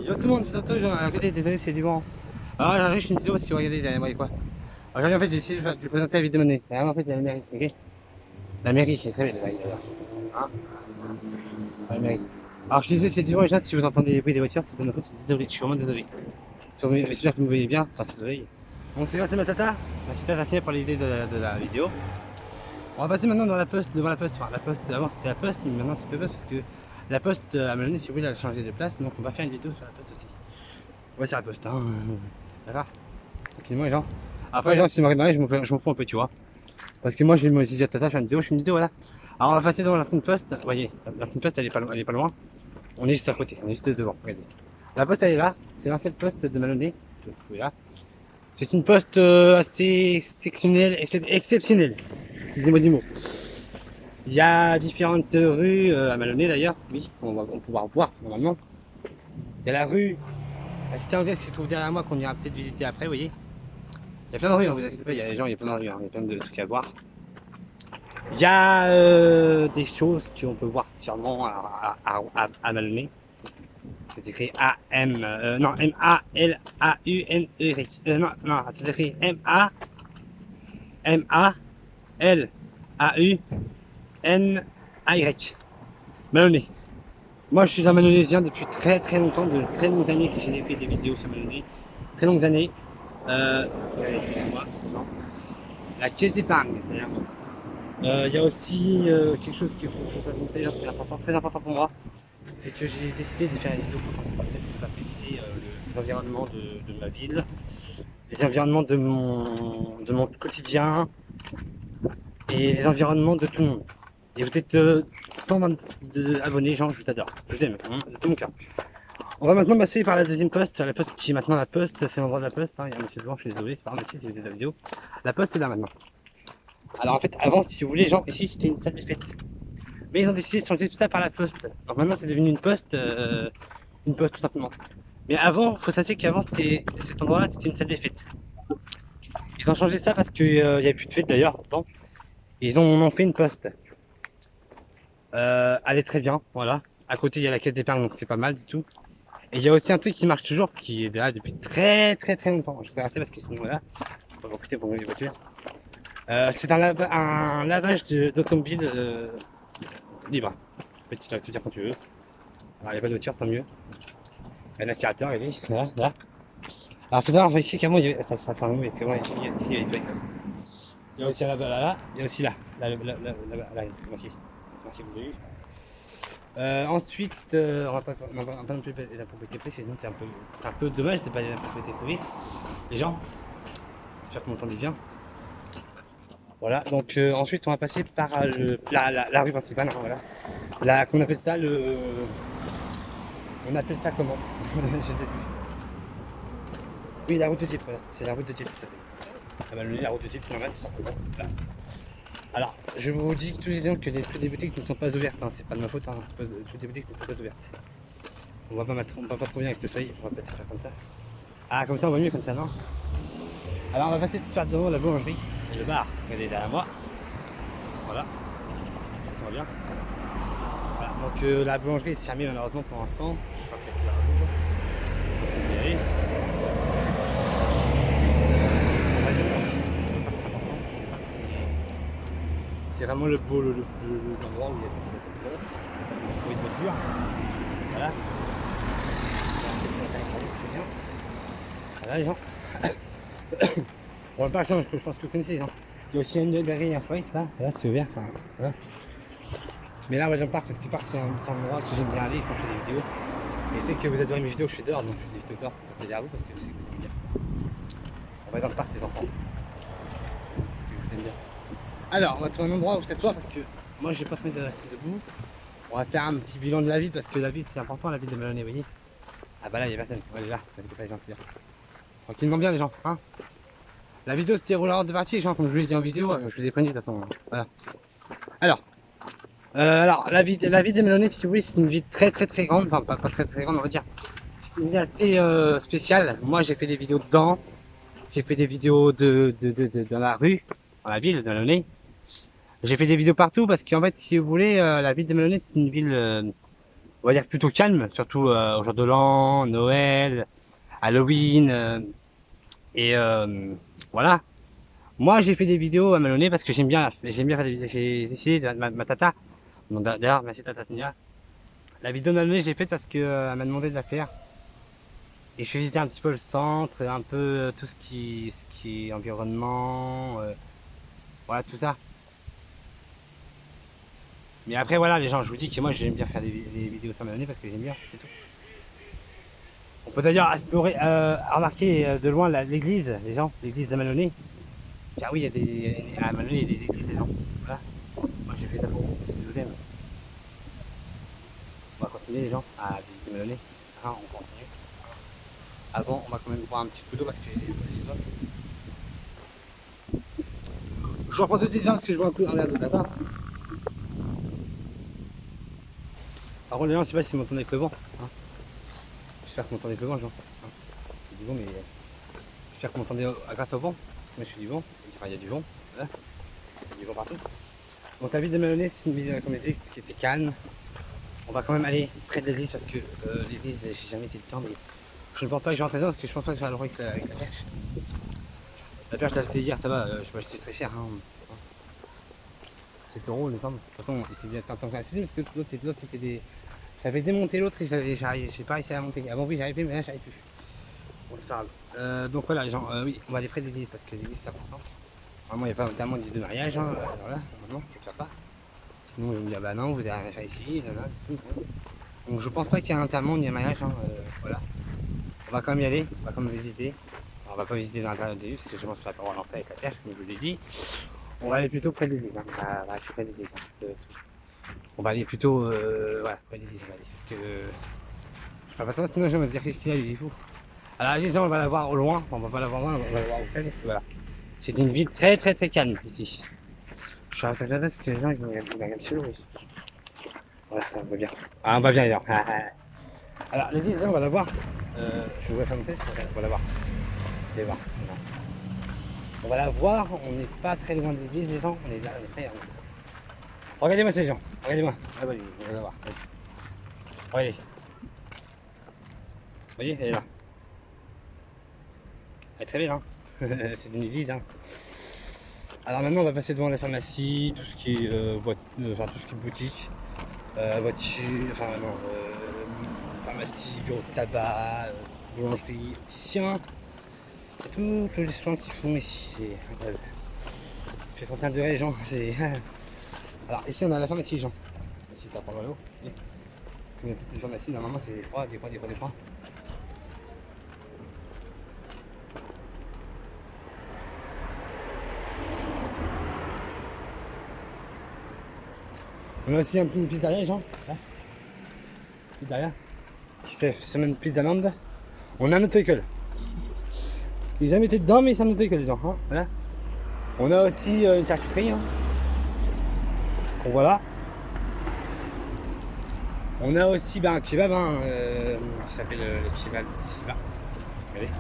Yo tout le monde, bientôt, à côté, désolé, c'est du vent. Alors, j'enregistre une vidéo parce que regardez derrière moi et quoi. Aujourd'hui, en fait, j'ai essayé de vous présenter la ville de Monet. Derrière moi, en fait, il y a la mairie, ok. La mairie, c'est très belle, là, d'ailleurs. Hein, la mairie. Alors, je disais, c'est du vent, les gens, si vous entendez les bruits des voitures, c'est de ma faute, c'est désolé, je suis vraiment désolé. J'espère que vous me voyez bien, grâce à ce soleil. Bon, c'est ma tata. Merci tata Snap pour l'idée de la vidéo. On va passer maintenant dans la poste, devant la poste. Enfin, la poste, avant c'était la poste, mais maintenant c'est plus la poste parce que la poste à Maloney, si vous voulez, elle a changé de place. Donc on va faire une vidéo sur la poste aussi. Ouais, c'est la poste, hein. D'accord. Tranquillement, les gens. Après, les gens, si me regardent, je m'en fous un peu, tu vois. Parce que moi, je me suis dit à tata, je fais une vidéo, voilà. Alors on va passer devant l'ancienne poste. Vous voyez, l'ancienne poste, elle est pas loin. On est juste à côté, on est juste devant. Regardez. La poste, elle est là. C'est l'ancienne poste de Maloney. Là. C'est une poste assez exceptionnelle. Excusez-moi du mot. Il y a différentes rues à Maloney d'ailleurs, oui, on va pouvoir voir normalement. Il y a la rue, la cité anglaise qui se trouve derrière moi qu'on ira peut-être visiter après, vous voyez. Il y a plein de rues, hein, vous inquiétez pas, il y a des gens, il y a plein de rues, hein, il y a plein de trucs à voir. Il y a des choses qu'on peut voir sûrement à Maloney. C'est écrit A-M, non, M-A-L-A-U-N-E-Y. Non, c'est écrit M-A-M-A-L-A-U-N-A-Y. Maloney. Moi, je suis un Malonésien depuis très très longtemps, de très longues années que j'ai fait des vidéos sur Maloney. Très longues années. Moi, la caisse d'épargne, derrière moi. Il y a aussi quelque chose qu'il faut raconter, c'est important, très important pour moi. C'est que j'ai décidé de faire une vidéo pour faire visiter les environnements de ma ville, les environnements de mon quotidien et les environnements de tout le monde. Et vous êtes 122 abonnés, gens, je vous adore. Je vous aime, hein, de tout mon cœur. On va maintenant passer par la deuxième poste, la poste qui est maintenant la poste, c'est l'endroit de la poste, hein. Il y a un monsieur devant, je suis désolé, c'est pas un monsieur, c'est la vidéo. La poste est là maintenant. Alors en fait, avant, si vous voulez, genre, ici c'était une salle de fête. Mais ils ont décidé de changer tout ça par la poste. Alors maintenant c'est devenu une poste tout simplement. Mais avant, faut sachez qu'avant cet endroit-là, c'était une salle de fête. Ils ont changé ça parce qu'il n'y avait plus de fête d'ailleurs, pourtant. Ils en ont fait une poste. Elle est très bien, voilà. À côté, il y a la caisse d'épargne, donc c'est pas mal du tout. Et il y a aussi un truc qui marche toujours, qui est là depuis très très très longtemps. Je vais arrêter parce que sinon voilà, on va coûter pour les voitures. C'est un lavage d'automobile libre. En fait, tu peux te dire quand tu veux. Alors il n'y a pas de voiture, tant mieux. Il y a un aspirateur, il est là, là. Alors faut savoir ici qu'à moi, ça c'est un mauvais, c'est vrai, ici il y a des trucs. Il y a aussi là, il y a aussi là, là, c'est marqué, vous avez vu. Ensuite, on va pas non plus la propriété privée, sinon c'est un peu dommage de pas aller à la propriété privée. Les gens, j'espère que vous m'entendez bien. Voilà, donc ensuite on va passer par la rue principale, hein, voilà. Là, qu'on appelle ça on appelle ça comment? Oui, la route de Dieppe, voilà. C'est la route de Dieppe, tout à fait. Ah bah, la route de Dieppe, c'est normal, tout simplement. Voilà. Alors, je vous dis tous les gens que toutes les boutiques ne sont pas ouvertes, hein. C'est pas de ma faute, hein. Toutes les boutiques ne sont pas ouvertes. On va pas trop bien avec le soleil, on va peut-être faire comme ça. Ah, comme ça on va mieux comme ça, non? Alors on va passer tout de suite devant la boulangerie et le bar. Regardez derrière moi. Voilà. Ça va bien. Voilà. Donc la boulangerie est fermée malheureusement pour l'instant. C'est vraiment l'endroit où il y a de voitures. Voilà. Voilà les gens. On va pas changer, je pense que vous connaissez. Hein. Il y a aussi une librairie et un forest là. Là c'est ouvert. Enfin, voilà. Mais là, moi j'aime pas parce que c'est un endroit que j'aime bien aller quand je fais des vidéos. Et je sais que vous adorez mes vidéos que je fais dehors, donc je fais des vidéos dehors pour faire plaisir à vous parce que je sais que vous aimez bien. On va dans le parc les enfants. Parce que vous aimez bien. Alors, on va trouver un endroit où s'asseoir parce que moi j'ai pas envie de rester debout. On va faire un petit bilan de la ville parce que la ville c'est important, la ville de Maloney, vous voyez. Ah bah là il y a personne, on va aller là, pas les gens dire. Tranquillement bien les gens, hein. La vidéo se déroulera en deux parties, les gens, comme je vous l'ai dit en vidéo, je vous ai prévenu de toute façon. Voilà. Alors la ville de Maloney, si vous voulez, c'est une ville très très très grande, enfin pas très très grande on va dire. C'est une ville assez spéciale. Moi j'ai fait des vidéos dedans, j'ai fait des vidéos dans la rue, dans la ville de Maloney. J'ai fait des vidéos partout parce qu'en fait, si vous voulez, la ville de Maloney, c'est une ville on va dire plutôt calme, surtout au jour de l'an, Noël, Halloween, et voilà. Moi, j'ai fait des vidéos à Maloney parce que j'aime bien faire des vidéos. J'ai essayé ma tata. D'ailleurs, merci Tata Sonia. La vidéo de Maloney, j'ai faite parce que elle m'a demandé de la faire. Et je suis visité un petit peu le centre, un peu tout ce qui est environnement, voilà tout ça. Mais après voilà les gens, je vous dis que moi j'aime bien faire des vidéos sur Maloney parce que j'aime bien, c'est tout. On peut d'ailleurs remarquer de loin l'église, les gens, l'église de Maloney. Car oui, il y a à Maloney, il y a des églises, les gens. Voilà. Moi j'ai fait ça pour vous, c'est le deuxième. On va continuer les gens à visiter Maloney. Hein, on continue. Avant, on va quand même boire un petit coup d'eau parce que j'ai soif. Je reprends tout de suite parce que je bois un coup d'un verre d'eau, d'accord. Par contre, les gens, je sais pas si vous m'entendez avec le vent. Hein. J'espère que vous m'entendez avec le vent, les gens. Hein. C'est du vent, mais j'espère que vous m'entendez grâce au vent. Moi, je suis du vent. Enfin, il y a du vent. Voilà. Il y a du vent partout. Donc, la ville de Maloney, c'est une ville, comme je disais, qui était calme. On va quand même aller près de l'église parce que l'église, j'ai jamais été le temps, mais je ne pense pas que je vais rentrer dedans parce que je pense pas que je vais aller avec la perche. La perche, je l'ai achetée hier, ça va, je sais pas, j'étais très cher. Hein. 7 euros, les sommes. De toute façon, c'est bien tant que ça parce que l'autre c'était des. J'avais démonté l'autre et j'ai pas réussi à la monter. Avant, oui, j'arrivais, mais là, j'arrive plus. Bon, c'est pas grave. Donc voilà, les gens, oui, on va aller près de l'église parce que l'église c'est important. Vraiment, il n'y a pas notamment de mariage, hein, alors là, normalement, je ne faire pas. Sinon, je vais me dire, bah non, vous avez rien faire ici, là, là, tout, hein. Donc, je pense pas qu'il y ait un enterrement ni un mariage, hein, voilà. On va quand même y aller, on va quand même visiter. Alors, on va pas visiter dans l'intérieur de l'église parce que je pense que ça va pas avoir l'entrée avec la perche, comme je vous l'ai dit. On va aller plutôt près de l'église, hein. Voilà, je suis près de l'église. Hein. On va aller plutôt, voilà, près de l'église, on va aller, parce que je sais pas ça, sinon je vais me dire qu'est-ce qu'il a, lui, il est fou. Alors, la l'église, on va la voir au loin, on va pas la voir loin, on va la voir au près, parce que voilà. C'est une ville très très très calme ici. Je suis à la parce que les gens ils vont regarder sur l'eau. Voilà, on va bien. Ah, on va bien d'ailleurs. Alors, l'église, on va la voir. Je vais faire mon test, on va la voir. Vous allez voir. Voilà. On va la voir, on n'est pas très loin de l'église, les gens, on est là, on est prêts. Regardez-moi ces gens, regardez-moi. Ah, bah, on va la voir. Regardez. Vous voyez, elle est là. Elle est très belle, hein. C'est une église, hein. Alors maintenant on va passer devant la pharmacie, tout ce qui est enfin tout ce qui est boutique, voiture, enfin non, pharmacie, bureau de tabac, boulangerie, opticien, tous les soins qu'ils font ici, c'est incroyable. Il fait 31 degrés les gens, c'est. Alors ici on a la pharmacie les gens. Ici t'as pas l'eau. Comme il y a toutes les pharmacies, normalement c'est des froids. On a aussi un petit pizzeria, les gens. Pizzeria. Qui fait semaine pizza land. On a un auto-école. Il n'a jamais été dedans, mais c'est un auto-école, les gens. Hein, voilà. On a aussi une charcuterie. Hein. Donc, voilà. On a aussi un kebab. Hein, qui s'appelle le kebab Siba. Regardez.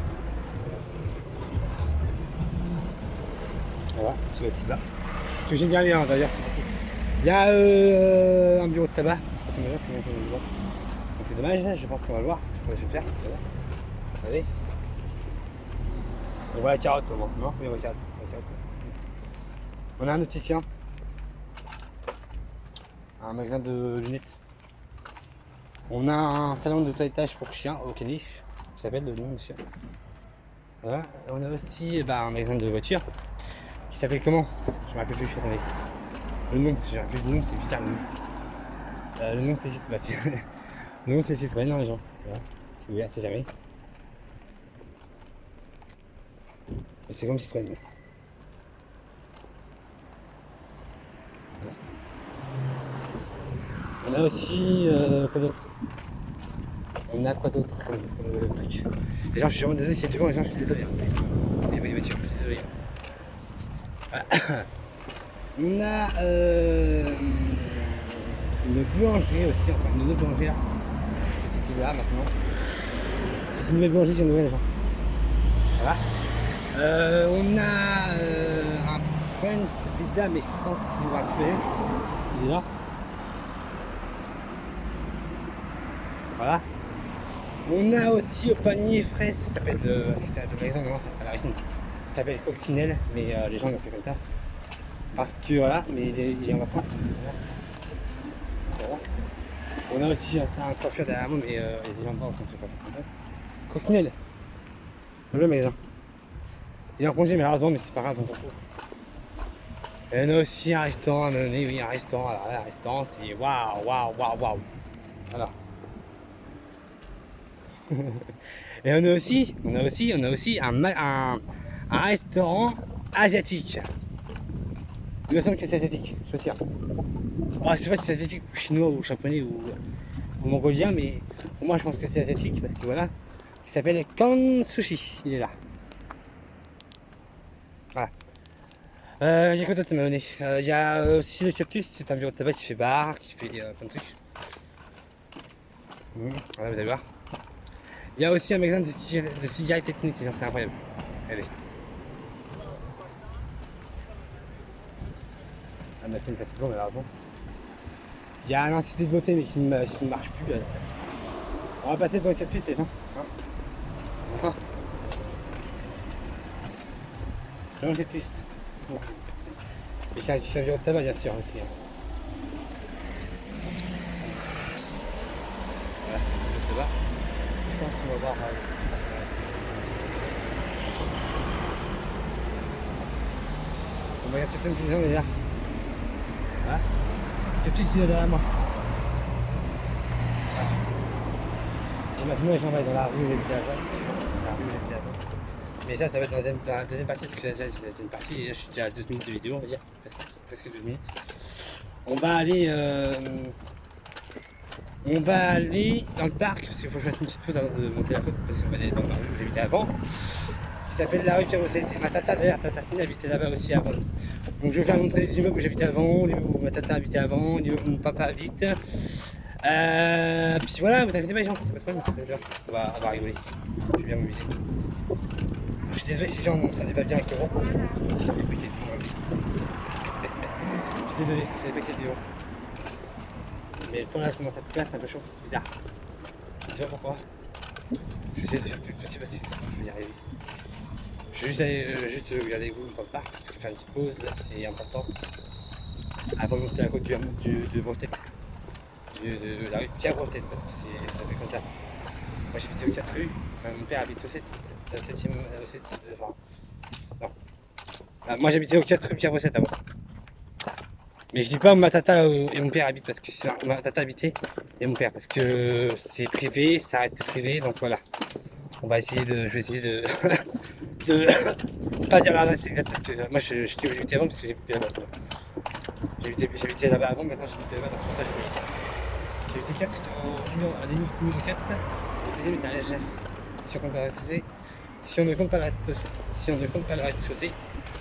Voilà, kebab Siba. Que j'aime bien aller hein, d'ailleurs. Il y a un bureau de tabac. Donc c'est dommage, je pense qu'on va le voir. Je vais faire. Regardez. On voit la carotte au moins. Non, oui, on voit la carotte. On a un opticien. Un magasin de lunettes. On a un salon de toilettage pour chiens au Canif. Qui s'appelle le nom monsieur. Voilà. On a aussi un magasin de voitures. Qui s'appelle comment? Je me rappelle plus, attendez. Le nom, j'ai rappelé le nom, c'est bizarre le nom. Le nom c'est Citroën. Le nom c'est Citroën, non les gens. Voilà. C'est ouvert, c'est fermé. C'est comme Citroën. Voilà. On a aussi quoi d'autre? On a quoi d'autre comme truc? Les gens, je suis vraiment désolé s'il y a du vent, les gens, je suis désolé. Il y a pas des voitures, je suis désolé. Voilà. On a une boulangerie aussi, enfin une autre boulangerie là. C'est situé là maintenant. C'est une nouvelle boulangerie qui vient d'ouvrir les gens. Voilà. On a un French pizza, mais je pense qu'il va récupérer. Il est là. Voilà. On a aussi au panier frais, ça s'appelle c'était de magasin, non, à la racine. Ça s'appelle coccinelle, mais les gens l'appellent comme ça. Parce que voilà, mais il y en a pas. Voilà. On a aussi un coiffure derrière moi, mais il y a des gens pas, donc je sais pas. Coccinelle. Le magasin. Il est en congé malheureusement, mais c'est pas grave, on s'en fout. Et on a aussi un restaurant à mener, oui, un restaurant. Alors là, un restaurant, c'est waouh, waouh, waouh, waouh. Voilà. Et on a aussi un restaurant asiatique. Il me semble que c'est asiatique, je suis sûr. Ah, je sais pas si c'est asiatique ou chinois ou japonais ou mongolien, mais pour moi je pense que c'est asiatique parce que voilà. Il s'appelle Kan Sushi, il est là. Voilà. J'ai quoi d'autre à m'abonner. Il y a aussi le Cactus, c'est un bureau de tabac qui fait bar, qui fait plein de trucs. Voilà, vous allez voir. Il y a aussi un magasin de cigarettes techniques, c'est incroyable. Regardez. Ah bah tiens, c'est bon, malheureusement. Il y a un institut de beauté mais qui ne marche plus. On va passer devant cette piste les gens. Hein, devant cette piste. Et qui a un bureau de tabac bien sûr aussi. Hein. Voilà, le tabac. Je pense qu'on va voir. On va regarder certaines petites gens déjà. Voilà. C'est petit ici derrière moi. Voilà. Et maintenant j'en vais dans la rue où j'habitais avant. Mais ça va être dans la deuxième partie, parce que déjà c'est la deuxième partie, et là je suis déjà à 2 minutes de vidéo on va dire. Presque 2 minutes. On va aller dans le parc, parce qu'il faut que je fasse une petite pause avant de monter la côte, parce qu'on va aller dans la rue où j'habitais avant. Qui s'appelle la rue Pierre-Rossetti. Ma tata d'ailleurs, tata Fine habitait là-bas aussi avant. Donc je vais faire montrer les immeubles où j'habitais avant, l'immeuble où ma tata habitait avant, l'immeuble où mon papa habite. Puis voilà, vous inquiétez pas les gens, c'est pas de problème. On va rigoler. Je vais bien m'amuser. Je suis désolé si les gens m'entendent pas bien avec le vent. Je suis désolé, je savais pas que c'était vent. Mais le temps là, je commence à te plaire, c'est un peu chaud, c'est bizarre. Je sais pas pourquoi. Je vais essayer de faire plus petit possible, je vais y arriver. Je vais juste regarder vous dans le parc, parce que faire une petite pause, c'est important. Avant de monter à la côte de Grosse-Tête. De la rue Pierre-Grosse-Tête, parce que ça fait comme ça. Moi j'habitais aux 4 rues, mon père habite au 7, enfin, non. Ah, moi j'habitais aux 4 rues Pierre-Grosse-Tête avant. Mais je dis pas où ma tata et mon père habitent, parce que c'est ma tata habitait et mon père, parce que c'est privé, ça reste privé, donc voilà. Je vais essayer de pas dire l'adresse exacte, parce que moi je sais où j'habitais avant, parce que j'habitais là-bas. J'habitais là-bas avant, maintenant j'habite là-bas, donc pour ça je peux dire. J'habitais 4 à numéro 4, au deuxième étage. Si on compte pas le rez-de-chaussée, si on ne compte pas le rez-de-chaussée,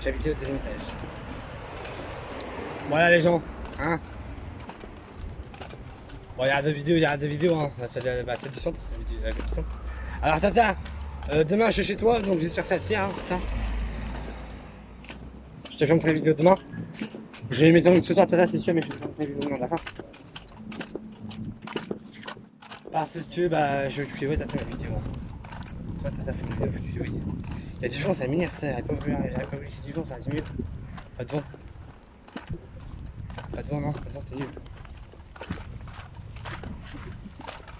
j'habitais au deuxième étage. Voilà les gens, hein. Bon, il y a 2 vidéos, hein. Celle du centre, du centre. Alors tata, demain je suis chez toi, donc j'espère que ça te plaît, hein, putain. Je te fais montrer la vidéo demain. J'ai mes amis ce soir, tata, c'est sûr, mais je te fais montrer la vidéo demain, d'accord. Parce que bah je vais te filmer la vidéo. Ça fait une vidéo, oui. Il y a du vent, ça m'énerve, ça, elle a pas voulu qu'il y ait du vent, ça c'est mieux. Pas de vent. Pas de vent, non, pas de vent, c'est nul.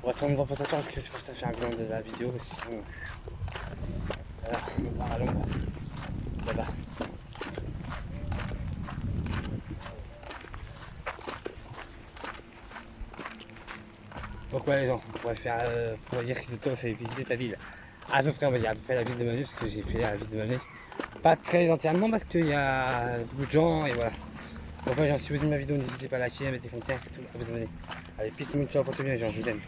On va tourner dans le parce que c'est pour ça que je fais un bilan de la vidéo, parce que sinon. Voilà, on va à l'ombre. Là-bas. Donc ouais les gens, on va faire pour dire que Christophe fait visiter sa ville. À peu près on va dire à peu près la ville de Mané, parce que j'ai fait la ville de Mané. Pas très entièrement parce qu'il y a beaucoup de gens et voilà. Donc ouais, si vous aimez ma vidéo, n'hésitez pas à liker, à mettre des commentaires, c'est tout, à vous abonner. Allez, peace, ciao pour tout bien les gens, je vous aime.